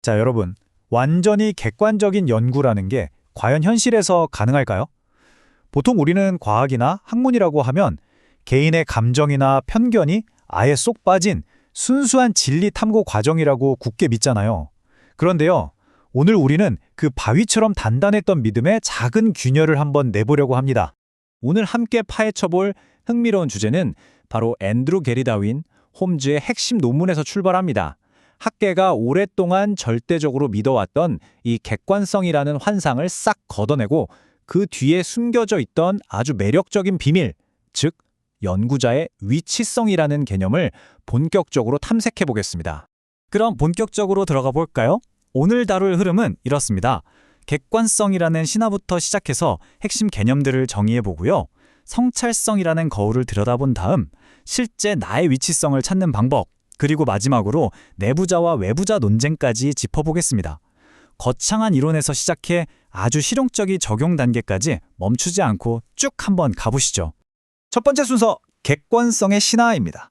자, 여러분, 완전히 객관적인 연구라는 게 과연 현실에서 가능할까요? 보통 우리는 과학이나 학문이라고 하면 개인의 감정이나 편견이 아예 쏙 빠진 순수한 진리 탐구 과정이라고 굳게 믿잖아요. 그런데요, 오늘 우리는 그 바위처럼 단단했던 믿음의 작은 균열을 한번 내보려고 합니다. 오늘 함께 파헤쳐볼 흥미로운 주제는 바로 앤드루 게리 다윈, 홈즈의 핵심 논문에서 출발합니다. 학계가 오랫동안 절대적으로 믿어왔던 이 객관성이라는 환상을 싹 걷어내고 그 뒤에 숨겨져 있던 아주 매력적인 비밀, 즉 연구자의 위치성이라는 개념을 본격적으로 탐색해 보겠습니다. 그럼 본격적으로 들어가 볼까요? 오늘 다룰 흐름은 이렇습니다. 객관성이라는 신화부터 시작해서 핵심 개념들을 정의해 보고요. 성찰성이라는 거울을 들여다본 다음 실제 나의 위치성을 찾는 방법, 그리고 마지막으로 내부자와 외부자 논쟁까지 짚어보겠습니다. 거창한 이론에서 시작해 아주 실용적인 적용 단계까지 멈추지 않고 쭉 한번 가보시죠. 첫 번째 순서, 객관성의 신화입니다.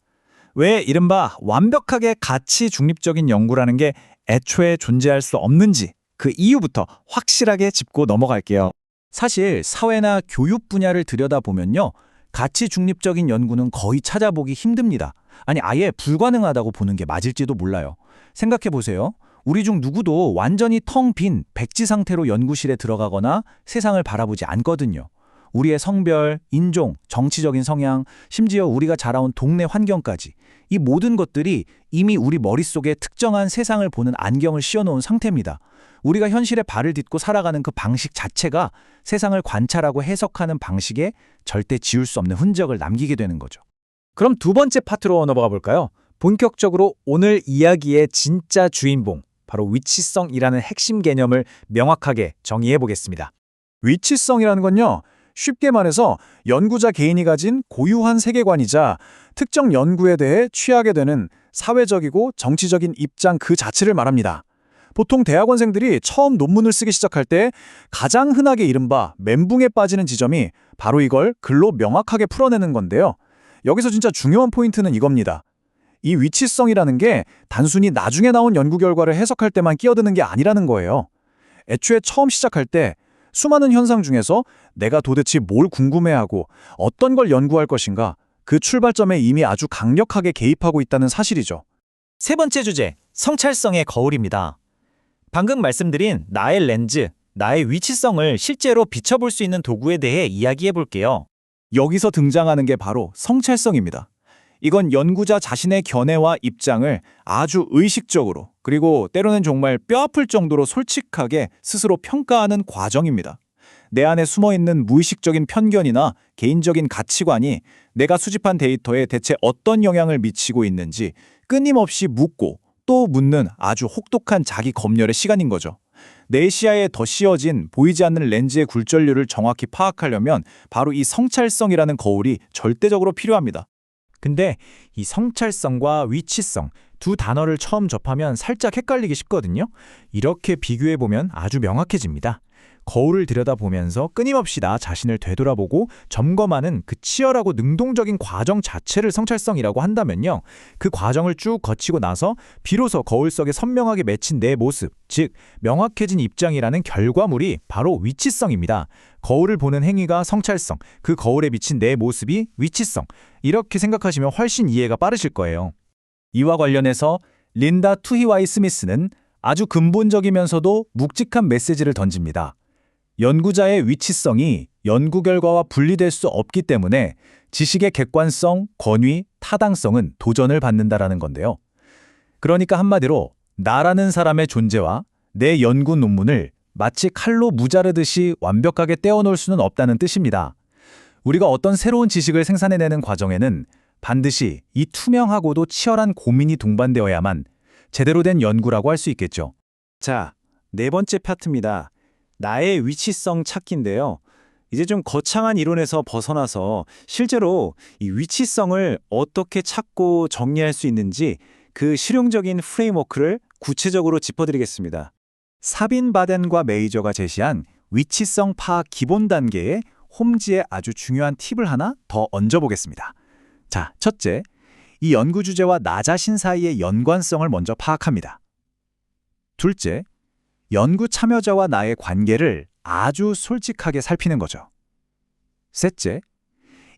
왜 이른바 완벽하게 가치 중립적인 연구라는 게 애초에 존재할 수 없는지 그 이유부터 확실하게 짚고 넘어갈게요. 사실 사회나 교육 분야를 들여다보면요. 가치 중립적인 연구는 거의 찾아보기 힘듭니다. 아니, 아예 불가능하다고 보는 게 맞을지도 몰라요. 생각해보세요. 우리 중 누구도 완전히 텅 빈 백지 상태로 연구실에 들어가거나 세상을 바라보지 않거든요. 우리의 성별, 인종, 정치적인 성향, 심지어 우리가 자라온 동네 환경까지 이 모든 것들이 이미 우리 머릿속에 특정한 세상을 보는 안경을 씌워놓은 상태입니다. 우리가 현실에 발을 딛고 살아가는 그 방식 자체가 세상을 관찰하고 해석하는 방식에 절대 지울 수 없는 흔적을 남기게 되는 거죠. 그럼 두 번째 파트로 넘어가 볼까요? 본격적으로 오늘 이야기의 진짜 주인공, 바로 위치성이라는 핵심 개념을 명확하게 정의해 보겠습니다. 위치성이라는 건요, 쉽게 말해서 연구자 개인이 가진 고유한 세계관이자 특정 연구에 대해 취하게 되는 사회적이고 정치적인 입장 그 자체를 말합니다. 보통 대학원생들이 처음 논문을 쓰기 시작할 때 가장 흔하게 이른바 멘붕에 빠지는 지점이 바로 이걸 글로 명확하게 풀어내는 건데요. 여기서 진짜 중요한 포인트는 이겁니다. 이 위치성이라는 게 단순히 나중에 나온 연구 결과를 해석할 때만 끼어드는 게 아니라는 거예요. 애초에 처음 시작할 때 수많은 현상 중에서 내가 도대체 뭘 궁금해하고 어떤 걸 연구할 것인가, 그 출발점에 이미 아주 강력하게 개입하고 있다는 사실이죠. 세 번째 주제, 성찰성의 거울입니다. 방금 말씀드린 나의 렌즈, 나의 위치성을 실제로 비춰볼 수 있는 도구에 대해 이야기해 볼게요. 여기서 등장하는 게 바로 성찰성입니다. 이건 연구자 자신의 견해와 입장을 아주 의식적으로, 그리고 때로는 정말 뼈아플 정도로 솔직하게 스스로 평가하는 과정입니다. 내 안에 숨어있는 무의식적인 편견이나 개인적인 가치관이 내가 수집한 데이터에 대체 어떤 영향을 미치고 있는지 끊임없이 묻고 또 묻는 아주 혹독한 자기 검열의 시간인 거죠. 내 시야에 더 씌워진 보이지 않는 렌즈의 굴절률을 정확히 파악하려면 바로 이 성찰성이라는 거울이 절대적으로 필요합니다. 근데 이 성찰성과 위치성 두 단어를 처음 접하면 살짝 헷갈리기 쉽거든요. 이렇게 비교해보면 아주 명확해집니다. 거울을 들여다보면서 끊임없이 나 자신을 되돌아보고 점검하는 그 치열하고 능동적인 과정 자체를 성찰성이라고 한다면요. 그 과정을 쭉 거치고 나서 비로소 거울 속에 선명하게 맺힌 내 모습, 즉 명확해진 입장이라는 결과물이 바로 위치성입니다. 거울을 보는 행위가 성찰성, 그 거울에 비친 내 모습이 위치성, 이렇게 생각하시면 훨씬 이해가 빠르실 거예요. 이와 관련해서 린다 투히와이 스미스는 아주 근본적이면서도 묵직한 메시지를 던집니다. 연구자의 위치성이 연구 결과와 분리될 수 없기 때문에 지식의 객관성, 권위, 타당성은 도전을 받는다라는 건데요. 그러니까 한마디로 나라는 사람의 존재와 내 연구 논문을 마치 칼로 무자르듯이 완벽하게 떼어놓을 수는 없다는 뜻입니다. 우리가 어떤 새로운 지식을 생산해내는 과정에는 반드시 이 투명하고도 치열한 고민이 동반되어야만 제대로 된 연구라고 할 수 있겠죠. 자, 네 번째 파트입니다. 나의 위치성 찾기인데요. 이제 좀 거창한 이론에서 벗어나서 실제로 이 위치성을 어떻게 찾고 정리할 수 있는지 그 실용적인 프레임워크를 구체적으로 짚어드리겠습니다. 사빈 바덴과 메이저가 제시한 위치성 파악 기본 단계에 홈즈의 아주 중요한 팁을 하나 더 얹어보겠습니다. 자, 첫째, 이 연구 주제와 나 자신 사이의 연관성을 먼저 파악합니다. 둘째, 연구 참여자와 나의 관계를 아주 솔직하게 살피는 거죠. 셋째,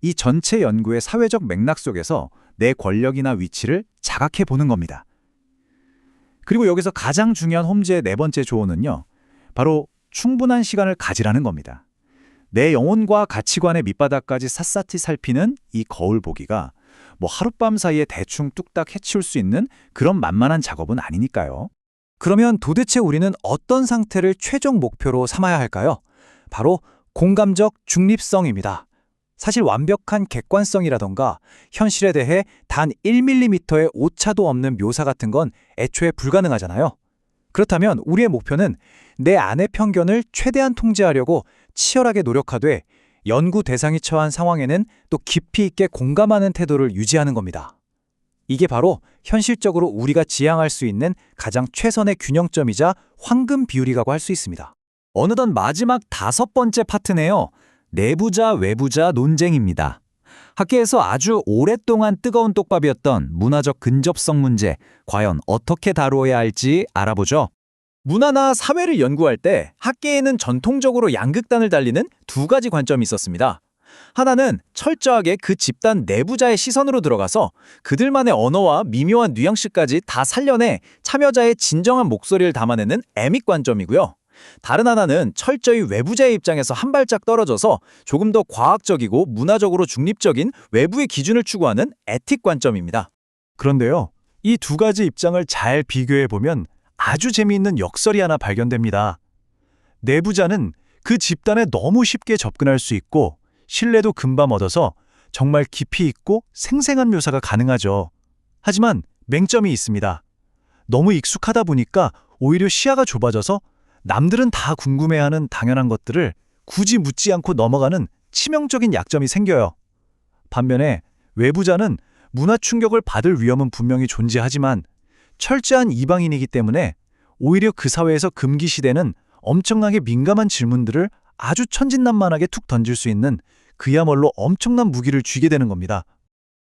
이 전체 연구의 사회적 맥락 속에서 내 권력이나 위치를 자각해 보는 겁니다. 그리고 여기서 가장 중요한 홈즈의 네 번째 조언은요, 바로 충분한 시간을 가지라는 겁니다. 내 영혼과 가치관의 밑바닥까지 샅샅이 살피는 이 거울 보기가 뭐 하룻밤 사이에 대충 뚝딱 해치울 수 있는 그런 만만한 작업은 아니니까요. 그러면 도대체 우리는 어떤 상태를 최종 목표로 삼아야 할까요? 바로 공감적 중립성입니다. 사실 완벽한 객관성이라던가 현실에 대해 단 1mm의 오차도 없는 묘사 같은 건 애초에 불가능하잖아요. 그렇다면 우리의 목표는 내 안의 편견을 최대한 통제하려고 치열하게 노력하되 연구 대상이 처한 상황에는 또 깊이 있게 공감하는 태도를 유지하는 겁니다. 이게 바로 현실적으로 우리가 지향할 수 있는 가장 최선의 균형점이자 황금 비율이라고 할 수 있습니다. 어느덧 마지막 5번째 파트네요. 내부자 외부자 논쟁입니다. 학계에서 아주 오랫동안 뜨거운 떡밥이었던 문화적 근접성 문제, 과연 어떻게 다루어야 할지 알아보죠. 문화나 사회를 연구할 때 학계에는 전통적으로 양극단을 달리는 두 가지 관점이 있었습니다. 하나는 철저하게 그 집단 내부자의 시선으로 들어가서 그들만의 언어와 미묘한 뉘앙스까지 다 살려내 참여자의 진정한 목소리를 담아내는 에믹 관점이고요. 다른 하나는 철저히 외부자의 입장에서 한 발짝 떨어져서 조금 더 과학적이고 문화적으로 중립적인 외부의 기준을 추구하는 에틱 관점입니다. 그런데요, 이 두 가지 입장을 잘 비교해보면 아주 재미있는 역설이 하나 발견됩니다. 내부자는 그 집단에 너무 쉽게 접근할 수 있고 신뢰도 금방 얻어서 정말 깊이 있고 생생한 묘사가 가능하죠. 하지만 맹점이 있습니다. 너무 익숙하다 보니까 오히려 시야가 좁아져서 남들은 다 궁금해하는 당연한 것들을 굳이 묻지 않고 넘어가는 치명적인 약점이 생겨요. 반면에 외부자는 문화 충격을 받을 위험은 분명히 존재하지만 철저한 이방인이기 때문에 오히려 그 사회에서 금기시되는 엄청나게 민감한 질문들을 아주 천진난만하게 툭 던질 수 있는 그야말로 엄청난 무기를 쥐게 되는 겁니다.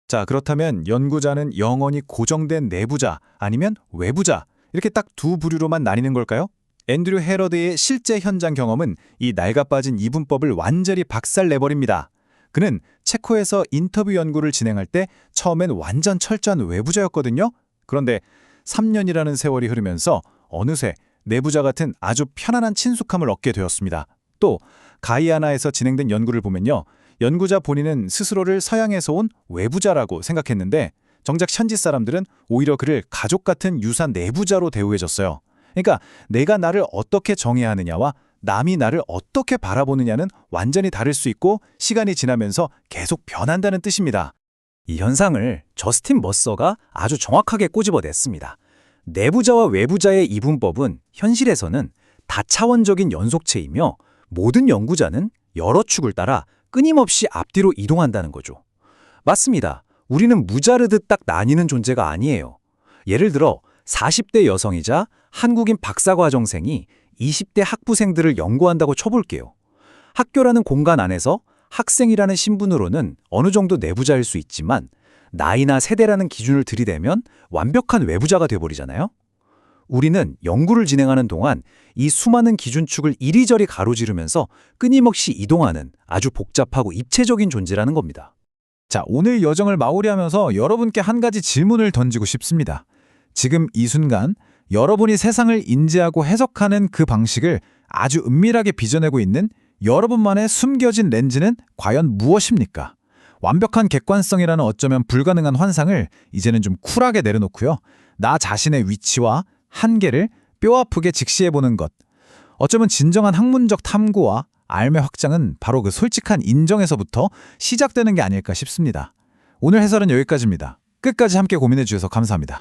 자, 그렇다면 연구자는 영원히 고정된 내부자 아니면 외부자 이렇게 딱 두 부류로만 나뉘는 걸까요? 앤드류 헤러드의 실제 현장 경험은 이 낡아빠진 이분법을 완전히 박살내버립니다. 그는 체코에서 인터뷰 연구를 진행할 때 처음엔 완전 철저한 외부자였거든요. 그런데 3년이라는 세월이 흐르면서 어느새 내부자 같은 아주 편안한 친숙함을 얻게 되었습니다. 또 가이아나에서 진행된 연구를 보면요, 연구자 본인은 스스로를 서양에서 온 외부자라고 생각했는데 정작 현지 사람들은 오히려 그를 가족 같은 유사 내부자로 대우해줬어요. 그러니까 내가 나를 어떻게 정해야 하느냐와 남이 나를 어떻게 바라보느냐는 완전히 다를 수 있고 시간이 지나면서 계속 변한다는 뜻입니다. 이 현상을 저스틴 머서가 아주 정확하게 꼬집어냈습니다. 내부자와 외부자의 이분법은 현실에서는 다차원적인 연속체이며 모든 연구자는 여러 축을 따라 끊임없이 앞뒤로 이동한다는 거죠. 맞습니다. 우리는 무자르듯 딱 나뉘는 존재가 아니에요. 예를 들어 40대 여성이자 한국인 박사과정생이 20대 학부생들을 연구한다고 쳐볼게요. 학교라는 공간 안에서 학생이라는 신분으로는 어느 정도 내부자일 수 있지만 나이나 세대라는 기준을 들이대면 완벽한 외부자가 돼버리잖아요. 우리는 연구를 진행하는 동안 이 수많은 기준축을 이리저리 가로지르면서 끊임없이 이동하는 아주 복잡하고 입체적인 존재라는 겁니다. 자, 오늘 여정을 마무리하면서 여러분께 한 가지 질문을 던지고 싶습니다. 지금 이 순간 여러분이 세상을 인지하고 해석하는 그 방식을 아주 은밀하게 빚어내고 있는 여러분만의 숨겨진 렌즈는 과연 무엇입니까? 완벽한 객관성이라는 어쩌면 불가능한 환상을 이제는 좀 쿨하게 내려놓고요. 나 자신의 위치와 한계를 뼈아프게 직시해보는 것. 어쩌면 진정한 학문적 탐구와 삶의 확장은 바로 그 솔직한 인정에서부터 시작되는 게 아닐까 싶습니다. 오늘 해설은 여기까지입니다. 끝까지 함께 고민해 주셔서 감사합니다.